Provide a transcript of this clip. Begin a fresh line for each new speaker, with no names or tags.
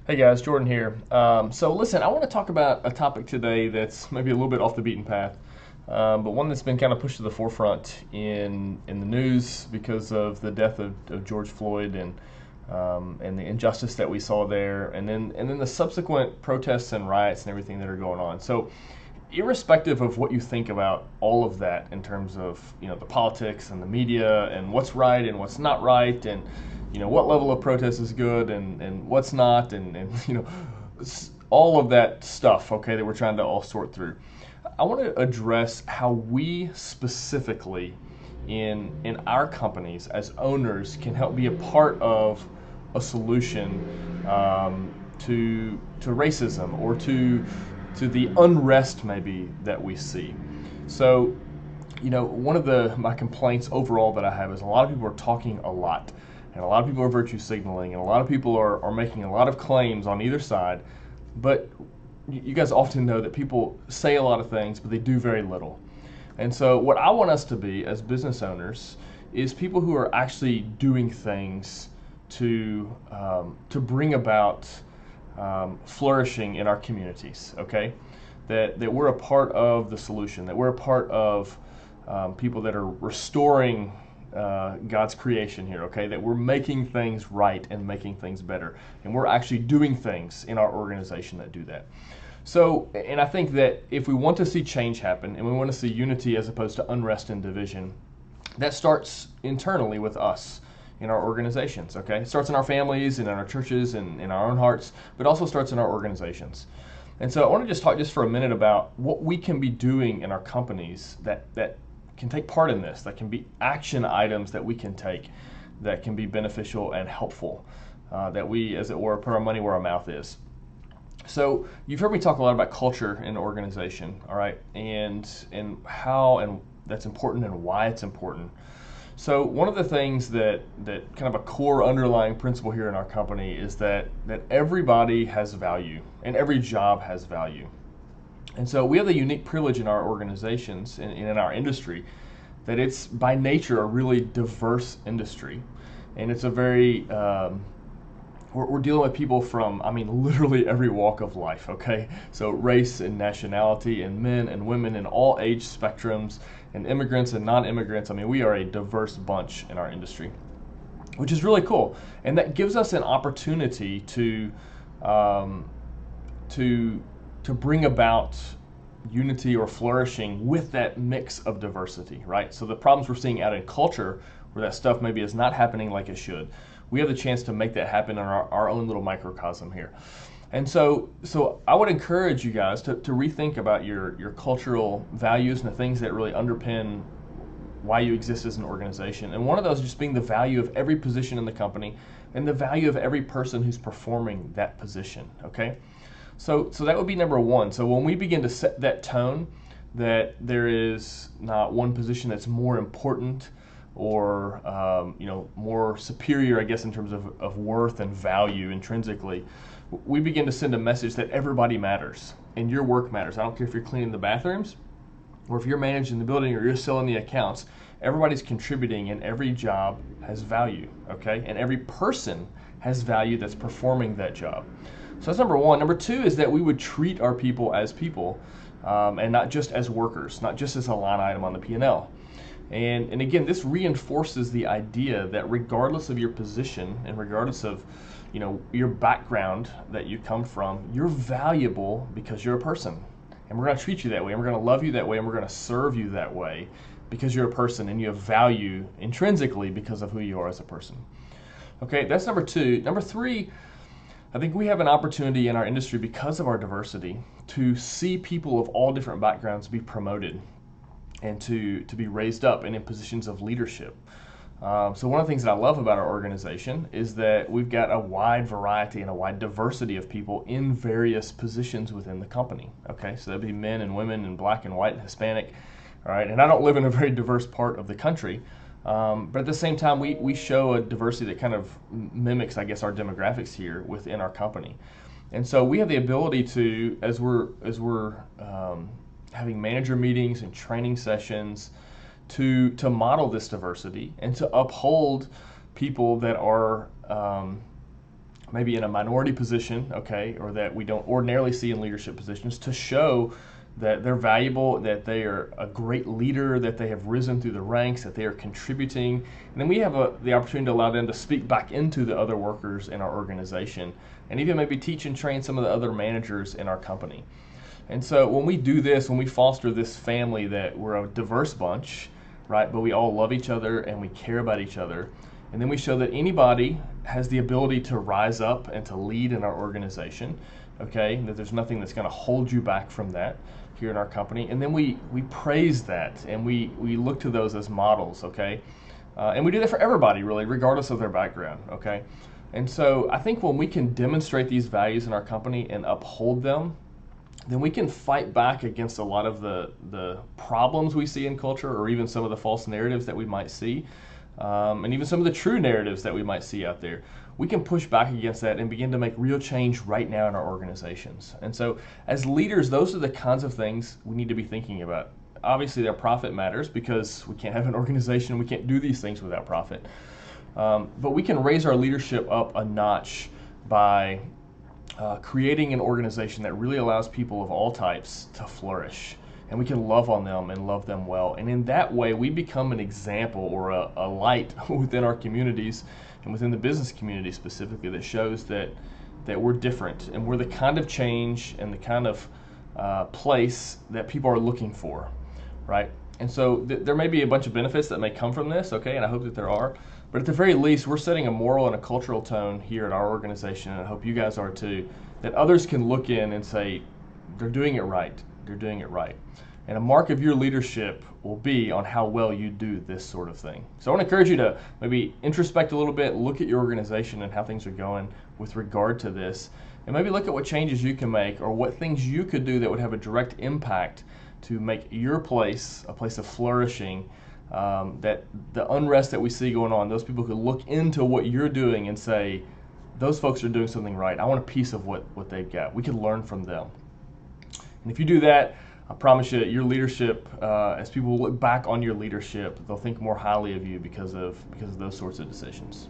Hey guys, Jordan here. So listen, I want to talk about a topic today that's maybe a little bit off the beaten path, but one that's been kind of pushed to the forefront in the news because of the death of George Floyd and the injustice that we saw there, and then the subsequent protests and riots and everything that are going on. So, irrespective of what you think about all of that in terms of the politics and the media and what's right and what's not right and what level of protest is good and what's not and all of that stuff, okay, that we're trying to all sort through. I want to address how we specifically in our companies as owners can help be a part of a solution to racism or to the unrest maybe that we see. So, one of my complaints overall that I have is a lot of people are talking a lot, and a lot of people are virtue signaling, and a lot of people are making a lot of claims on either side. But you guys often know that people say a lot of things, but they do very little. And so, what I want us to be as business owners is people who are actually doing things to bring about flourishing in our communities. Okay, that we're a part of the solution, that we're a part of people that are restoring God's creation here. Okay, that we're making things right and making things better, and we're actually doing things in our organization that do that. So, and I think that if we want to see change happen and we want to see unity as opposed to unrest and division, that starts internally with us in our organizations, okay? It starts in our families and in our churches and in our own hearts, but also starts in our organizations. And so I want to just talk just for a minute about what we can be doing in our companies that can take part in this, that can be action items that we can take that can be beneficial and helpful, that we, as it were, put our money where our mouth is. So you've heard me talk a lot about culture in the organization, all right, and how and that's important and why it's important. So one of the things that kind of a core underlying principle here in our company is that everybody has value and every job has value. And so we have the unique privilege in our organizations and in our industry that it's by nature a really diverse industry, and it's a very we're dealing with people from, I mean, literally every walk of life, okay? So race and nationality and men and women in all age spectrums and immigrants and non-immigrants. I mean, we are a diverse bunch in our industry, which is really cool. And that gives us an opportunity um, to bring about unity or flourishing with that mix of diversity, right? So the problems we're seeing out in culture where that stuff maybe is not happening like it should, we have the chance to make that happen in our own little microcosm here. And so I would encourage you guys to rethink about your cultural values and the things that really underpin why you exist as an organization. And one of those just being the value of every position in the company and the value of every person who's performing that position, okay? So that would be number one. So when we begin to set that tone that there is not one position that's more important or more superior, I guess, in terms of worth and value intrinsically, we begin to send a message that everybody matters and your work matters. I don't care if you're cleaning the bathrooms or if you're managing the building or you're selling the accounts. Everybody's contributing and every job has value, okay? And every person has value that's performing that job. So that's number one. Number two is that we would treat our people as people and not just as workers, not just as a line item on the P&L. And again, this reinforces the idea that regardless of your position and regardless of your background that you come from, you're valuable because you're a person. And we're going to treat you that way, and we're going to love you that way, and we're going to serve you that way because you're a person and you have value intrinsically because of who you are as a person. Okay, that's number two. Number three, I think we have an opportunity in our industry because of our diversity to see people of all different backgrounds be promoted and to be raised up and in positions of leadership. So one of the things that I love about our organization is that we've got a wide variety and a wide diversity of people in various positions within the company. Okay, so that'd be men and women and black and white and Hispanic. All right, and I don't live in a very diverse part of the country, but at the same time, we show a diversity that kind of mimics, I guess, our demographics here within our company. And so we have the ability to, as we're having manager meetings and training sessions, to model this diversity and to uphold people that are maybe in a minority position, okay, or that we don't ordinarily see in leadership positions, to show that they're valuable, that they are a great leader, that they have risen through the ranks, that they are contributing. And then we have the opportunity to allow them to speak back into the other workers in our organization, and even maybe teach and train some of the other managers in our company. And so when we do this, when we foster this family, that we're a diverse bunch, right, but we all love each other and we care about each other, and then we show that anybody has the ability to rise up and to lead in our organization, okay, that there's nothing that's going to hold you back from that here in our company. And then we praise that, and we look to those as models, okay, and we do that for everybody, really, regardless of their background, okay. And so I think when we can demonstrate these values in our company and uphold them, then we can fight back against a lot of the problems we see in culture, or even some of the false narratives that we might see, and even some of the true narratives that we might see out there. We can push back against that and begin to make real change right now in our organizations. And so as leaders, those are the kinds of things we need to be thinking about. Obviously, their profit matters, because we can't have an organization, we can't do these things without profit. But we can raise our leadership up a notch by creating an organization that really allows people of all types to flourish, and we can love on them and love them well. And in that way, we become an example, or a light within our communities and within the business community specifically, that shows that we're different, and we're the kind of change and the kind of place that people are looking for, right? And so there may be a bunch of benefits that may come from this, okay, and I hope that there are. But at the very least, we're setting a moral and a cultural tone here at our organization, and I hope you guys are too, that others can look in and say, they're doing it right, they're doing it right. And a mark of your leadership will be on how well you do this sort of thing. So I want to encourage you to maybe introspect a little bit, look at your organization and how things are going with regard to this, and maybe look at what changes you can make, or what things you could do that would have a direct impact to make your place a place of flourishing, that the unrest that we see going on, those people could look into what you're doing and say, those folks are doing something right. I want a piece of what they've got. We can learn from them. And if you do that, I promise you, your leadership, as people look back on your leadership, they'll think more highly of you because of those sorts of decisions.